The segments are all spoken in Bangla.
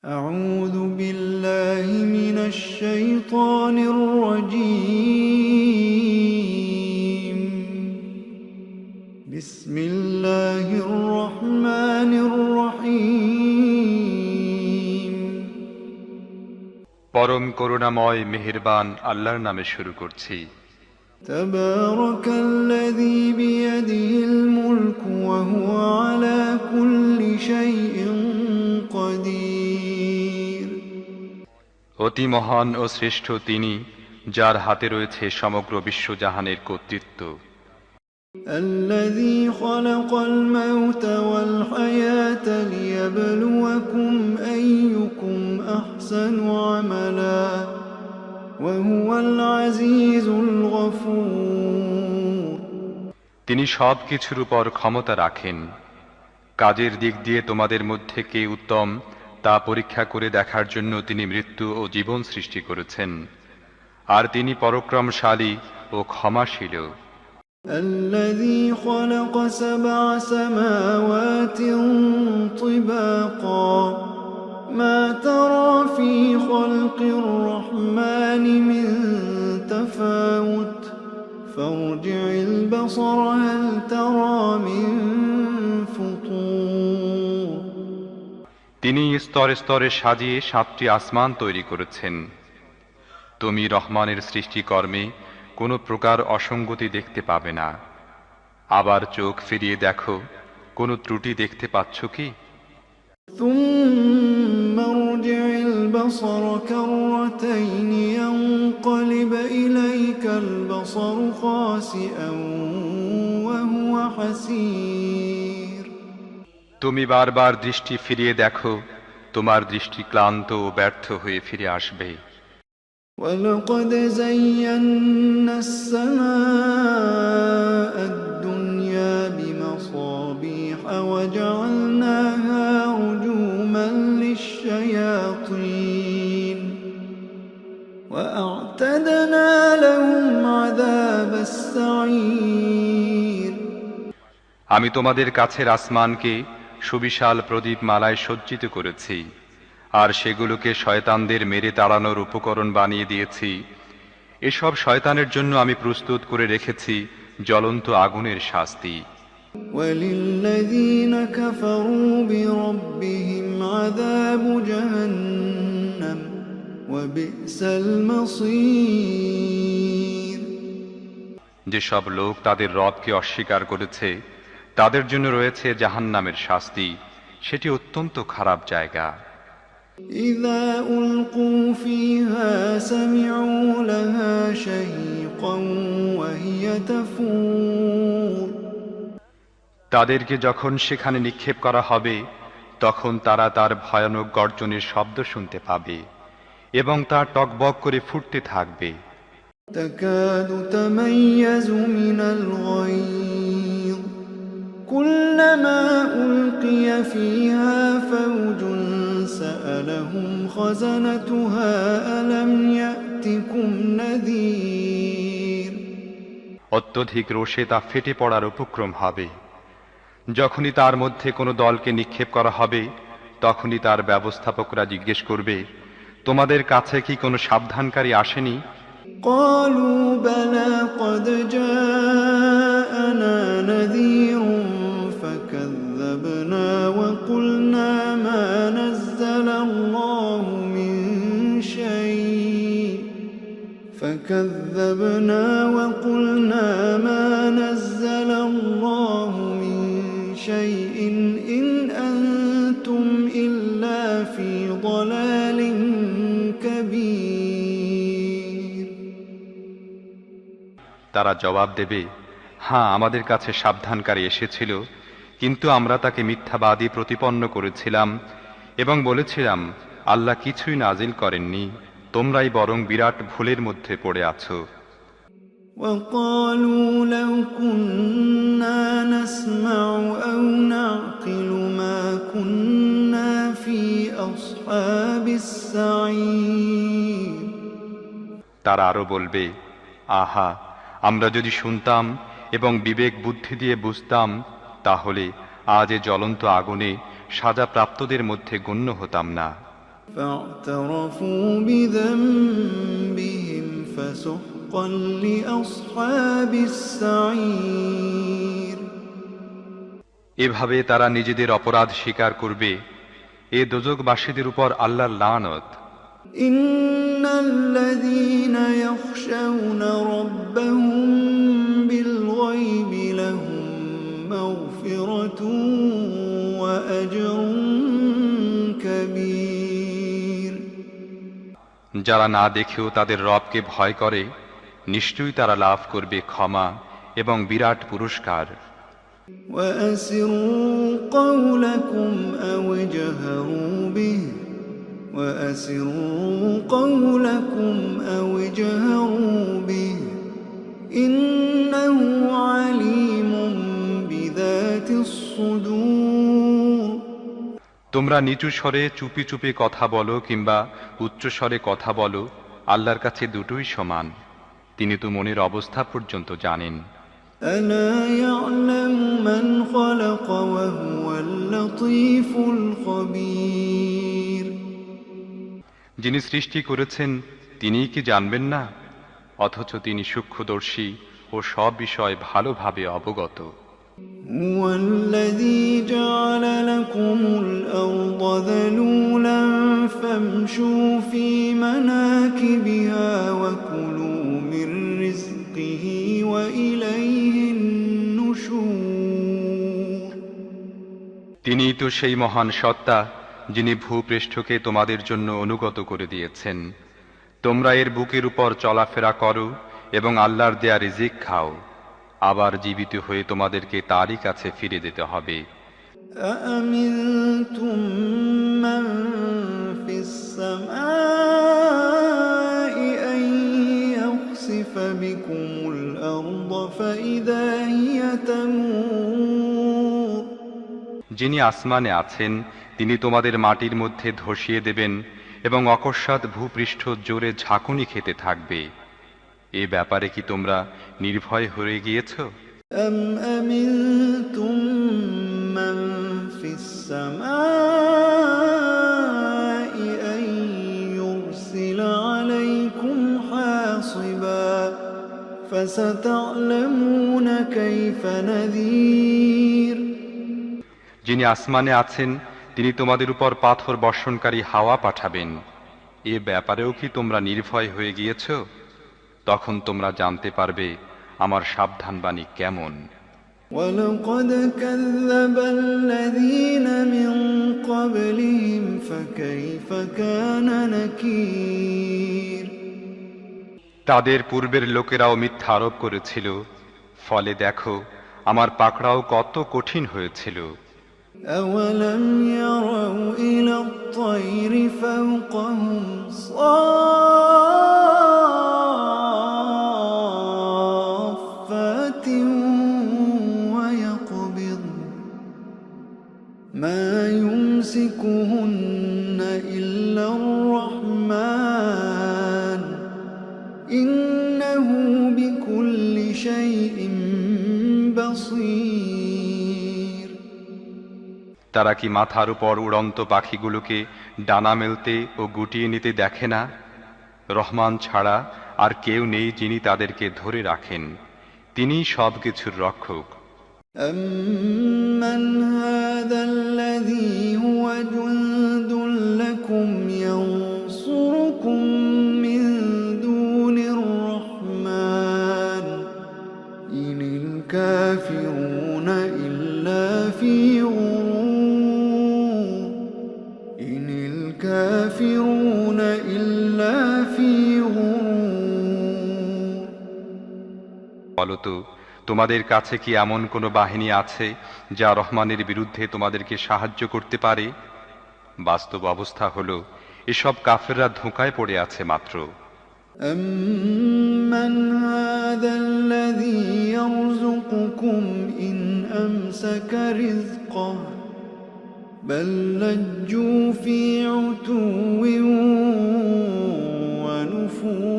أعوذ بالله من الشيطان الرجيم بسم الله الرحمن الرحيم পরম করুণাময় মেহেরবান আল্লাহর নামে শুরু করছি। تبارك الذي بيده الملك وهو على كل شيء قدير অতি মহান ও শ্রেষ্ঠ তিনি, যার হাতে রয়েছে সমগ্র বিশ্বজাহানের কর্তৃত্ব। الذي خلق الموت والحياة ليبلوكم أيكم أحسن عملا وهو العزيز الغفور তিনি সব কিছুর উপর ক্ষমতা রাখেন। কাজের দিক দিয়ে তোমাদের মধ্যে কে উত্তম তা পরীক্ষা করে দেখার জন্য তিনি মৃত্যু ও জীবন সৃষ্টি করেছেন, আর তিনি পরাক্রমশালী ও ক্ষমাশীল। الذي خلق 7 سماوات طباقا ما ترى في خلق الرحمن من تفاوت فارجع البصر هل ترى من فطور তিনি স্তরে স্তরে সাজিয়ে 7টি আসমান তৈরি করেছেন। তুমি রহমানের সৃষ্টিকর্মে কোনো প্রকার অসঙ্গতি দেখতে পাবে না। আবার চোখ ফিরিয়ে দেখো, কোনো ত্রুটি দেখতে পাচ্ছ কি? ثم ارجع البصر كرتين ينقلب إليك البصر خاسئا وهو حسير তুমি বারবার দৃষ্টি ফিরিয়ে দেখো, তোমার দৃষ্টি ক্লান্ত ও ব্যর্থ হয়ে ফিরে আসবে। ولقد زينا السماء الدنيا بمصابيح وجعلناها رجوما للشياطين وأعتدنا لهم عذاب السعير আমি তোমাদের কাছের আসমানকে সুবিশাল প্রদীপ মালায় সজ্জিত করেছি, আর সেগুলোকে শয়তানদের মেরে তাড়ানোর উপকরণ বানিয়ে দিয়েছি। এসব শয়তানের জন্য আমি প্রস্তুত করে রেখেছি জ্বলন্ত আগুনের শাস্তি। وللذين كفروا بربهم عذاب جهنم وبئس المصير যেসব লোক তাদের রবকে অস্বীকার করেছে তাদের জন্য রয়েছে জাহান্নামের শাস্তি, সেটি অত্যন্ত খারাপ জায়গা। إذا ألقوا فيها سمعوا لها شهيقا وهي تفور তাদেরকে যখন সেখানে নিক্ষেপ করা হবে তখন তারা তার ভয়ানক গর্জনের শব্দ শুনতে পাবে এবং তা টকবক করে ফুটতে থাকবে। تكاد تميز من الغيظ كلما ألقي فيها فوج سألهم خزنتها ألم يأتكم نذير অত্যধিক রোষে তা ফেটে পড়ার উপক্রম হবে। যখনই তার মধ্যে কোনো দলকে নিক্ষেপ করা হবে তখনই তার ব্যবস্থাপকরা জিজ্ঞেস করবে, তোমাদের কাছে কি কোনো সাবধানকারী আসেনি? قالوا بلى قد جاءنا نذير فكذبنا وقلنا ما نزل الله من شيء إن أنتم إلا في ضلال كبير তারা জবাব দেবে, হ্যাঁ, আমাদের কাছে সাবধানকারী এসেছিল, কিন্তু আমরা তাকে মিথ্যাবাদী প্রতিপন্ন করেছিলাম এবং বলেছিলাম আল্লাহ কিছুই নাজিল করেননি, তোমরাই বরং বিরাট ভুলের মধ্যে পড়ে আছো। وقالوا لو كنا نسمع أو نعقل ما كنا في أصحاب السعير তারা আরো বলবে, আহা, আমরা যদি শুনতাম এবং বিবেক বুদ্ধি দিয়ে বুঝতাম তাহলে আজ এ জ্বলন্ত আগুনে সাজাপ্রাপ্তদের মধ্যে গণ্য হতাম না। فاعترفوا بذنبهم فسحقا لأصحاب السعير এভাবে তারা নিজেদের অপরাধ স্বীকার করবে। এ দোজখবাসীদের উপর আল্লাহর লানত। إن الذين يخشون ربهم بالغيب لهم مغفرة وأجر كبير যারা না দেখেও তাদের রবকে ভয় করে, নিশ্চয়ই তারা লাভ করবে ক্ষমা এবং বিরাট পুরস্কার। وأسروا قولكم أو اجهروا به وأسروا قولكم أو اجهروا به إنه عليم بذات الصدور তোমরা নিচু স্বরে চুপি চুপি কথা বলো কিংবা উচ্চ স্বরে কথা বলো, আল্লাহর কাছে দুটোই সমান। তিনি তো মনের অবস্থা পর্যন্ত জানেন। ألا يعلم من خلق وهو اللطيف الخبير যিনি সৃষ্টি করেছেন তিনিই কি জানবেন না? অথচ তিনি সূক্ষ্মদর্শী ও সব বিষয় ভালোভাবে অবগত। هو الذي جعل لكم الأرض ذلولا فامشوا في مناكبها وكلوا من رزقه وإليه النشور তিনিই তো সেই মহান সত্তা যিনি ভূপৃষ্ঠকে তোমাদের জন্য অনুগত করে দিয়েছেন। তোমরা এর বুকের উপর চলাফেরা করো এবং আল্লাহর দেয়া রিজিক খাও। আবার জীবিত হয়ে তোমাদেরকে তারই কাছে ফিরে যেতে হবে। أأمنتم من في السماء أن يخسف بكم الأرض فإذا هي تمور যিনি আসমানে আছেন তিনি তোমাদের মাটির মধ্যে ধসিয়ে দেবেন এবং অকস্মাৎ ভূপৃষ্ঠ জোরে ঝাঁকুনি খেতে থাকবে। এ ব্যাপারে কি তোমরা নির্ভয় হয়ে গিয়েছ? أم أمنتم من في السماء أن يرسل عليكم حاصبا فستعلمون كيف نذير যিনি আসমানে আছেন তিনি তোমাদের উপর পাথর বর্ষণকারী হাওয়া পাঠাবেন। এ ব্যাপারেও কি তোমরা নির্ভয় হয়ে গিয়েছ? তখন তোমরা জানতে পারবে আমার সাবধানবাণী কেমন। ولقد كذب الذين من قبلهم فكيف كان نكير তাদের পূর্বের লোকেরাও মিথ্যা আরোপ করেছিল, ফলে দেখো আমার পাকড়াও কত কঠিন হয়েছিল। أولم يروا إلى الطير فوقهم صافات ويقبض ما يمسكهن إلا الرحمن إنه بكل شيء بصير তারা কি মাথার উপর উড়ন্ত পাখিগুলোকে ডানা মেলতে ও গুটিয়ে নিতে দেখে না? রহমান ছাড়া আর কেউ নেই যিনি তাদেরকে ধরে রাখেন। তিনিই সবকিছুর রক্ষক। أمن هذا الذي هو جند لكم ينصركم من دون الرحمن إن الكافرون إلا في غرور إن الكافرون إلا في غرور বলতো তোমাদের কাছে কি এমন কোনো বাহিনী আছে যা রহমানের বিরুদ্ধে তোমাদেরকে সাহায্য করতে পারে? বাস্তব অবস্থা হলো এসব কাফেররা ধোঁকায় পড়ে আছে মাত্র। أمن هذا الذي يرزقكم إن أمسك رزقه بل لجوا في عتو ونفور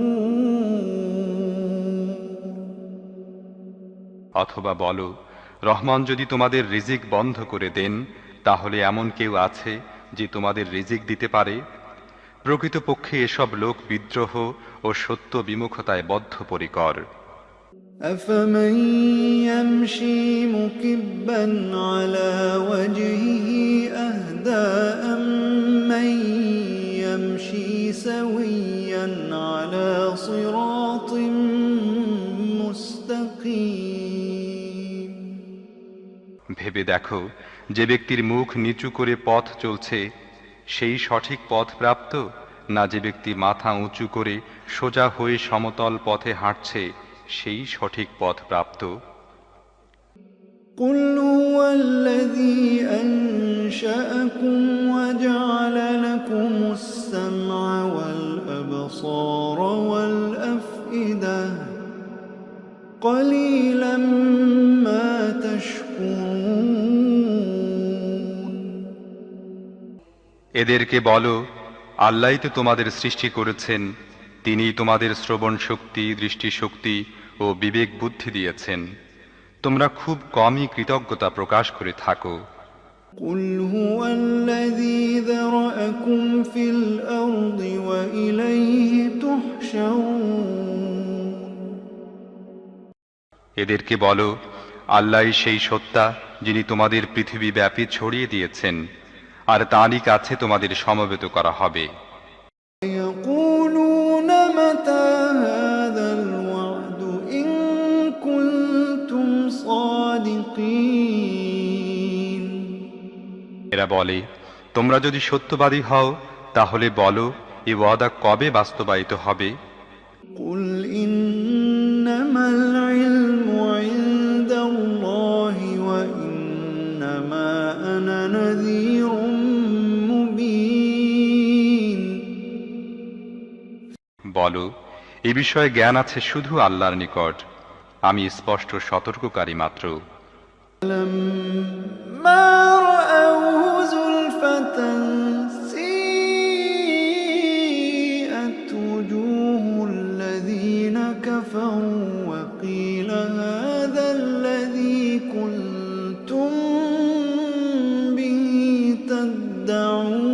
অথবা বলো রহমান যদি তোমাদের রিজিক বন্ধ করে দেন তাহলে এমন কেউ আছে যে তোমাদের রিজিক দিতে পারে? প্রকৃতপক্ষে এসব লোক বিদ্রোহ ও সত্য বিমুখতায় বদ্ধপরিকর। أفمن يمشي مكبا على وجهه أهدى أمن يمشي سويا على صراط مستقيم। ভেবে দেখো, যে ব্যক্তির মুখ নিচু করে পথ চলছে সেই সঠিক পথ প্রাপ্ত, না যে ব্যক্তি মাথা উঁচু করে সোজা হয়ে সমতল পথে হাঁটছে সেই সঠিক পথ প্রাপ্ত। قل هو الذي أنشأكم وجعل لكم السمع والأبصار والأفئدة قليلا ما تشكرون। এদেরকে বলো, আল্লাহই তো তোমাদের সৃষ্টি করেছেন, তিনি তোমাদের শ্রবণ শক্তি, দৃষ্টিশক্তি ও বিবেক বুদ্ধি দিয়েছেন, তোমরা খুব কমই কৃতজ্ঞতা প্রকাশ করে থাকো। قل هو الذي ذرأكم في الأرض وإليه تحشرون। এদেরকে বলো, আল্লাহই সেই সত্তা যিনি তোমাদের পৃথিবী ব্যাপী ছড়িয়ে দিয়েছেন, আর তারই কাছে তোমাদের সমবেত করা হবে। يقولون متى هذا الوعد إن كنتم صادقين। এরা বলে, তোমরা যদি সত্যবাদী হও তাহলে বলো, এ ওয়াদা কবে বাস্তবায়িত হবে? قل إنما العلم عند الله وإنما أنا نذير مبين। বলো, এ বিষয়ে জ্ঞান আছে শুধু আল্লাহর নিকট, আমি স্পষ্ট সতর্ককারী মাত্র। لما رأوه زلفة سيئت وجوه الذين كفروا وقيل هذا الذي كنتم به تدعون।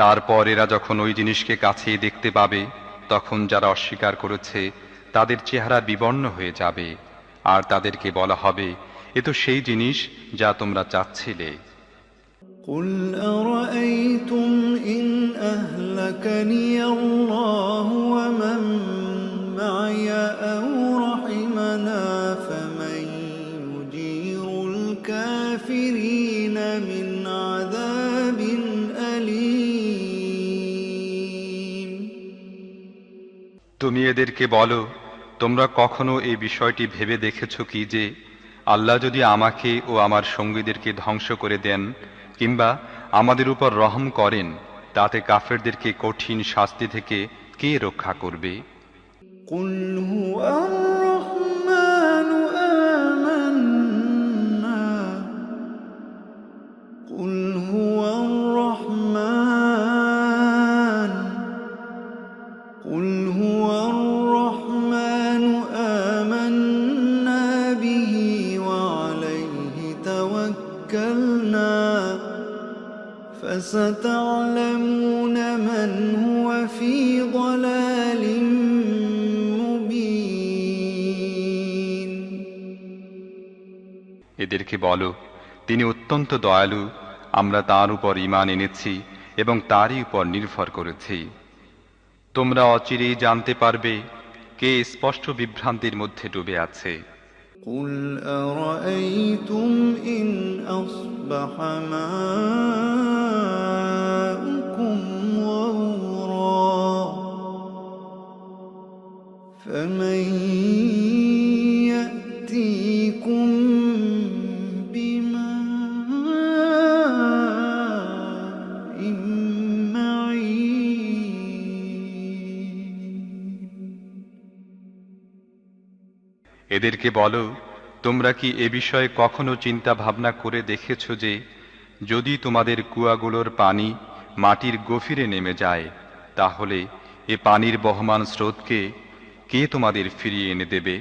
তারপর এরা যখন ওই জিনিসকে কাছে দেখতে পাবে, তখন যারা অস্বীকার করেছে তাদের চেহারা বিবর্ণ হয়ে যাবে, আর তাদেরকে বলা হবে, এ তো সেই জিনিস যা তোমরা চাচ্ছিলে। قل أرأيتم إن أهلكني الله ومن معي أو رحمنا فمن يجير الكافرين من عذاب أليم। তুমি এদেরকে বলো, তোমরা কখনো এই বিষয়টি ভেবে দেখেছ কি যে আল্লাহ যদি আমাকে ও আমার সঙ্গীদেরকে ধ্বংস করে দেন কিংবা আমাদের উপর রহম করেন, তাতে কাফেরদেরকে কঠিন শাস্তি থেকে কে রক্ষা করবে? قل هو الرحمن آمنا قل هو الرحمن قل هو الرحمن آمنا به وعليه توكلنا فستعلمون من هو في ضلال مبين। এদেরকে বলো, তিনি অত্যন্ত দয়ালু, আমরা তাঁর উপর ঈমান এনেছি এবং তারই উপর নির্ভর করেছি। তোমরা অচিরেই জানতে পারবে কে স্পষ্ট বিভ্রান্তির মধ্যে ডুবে আছে। قل أرأيتم إن أصبح ماؤكم غورا فمن يأتيكم بماء معين। এদেরকে বলো, তোমরা কি এ বিষয়ে কখনো চিন্তা ভাবনা করে দেখেছ যে যদি তোমাদের কুয়াগুলোর পানি মাটির গভীরে নেমে যায়, তাহলে এ পানির বহমান স্রোতকে কে তোমাদের ফিরিয়ে এনে দেবে?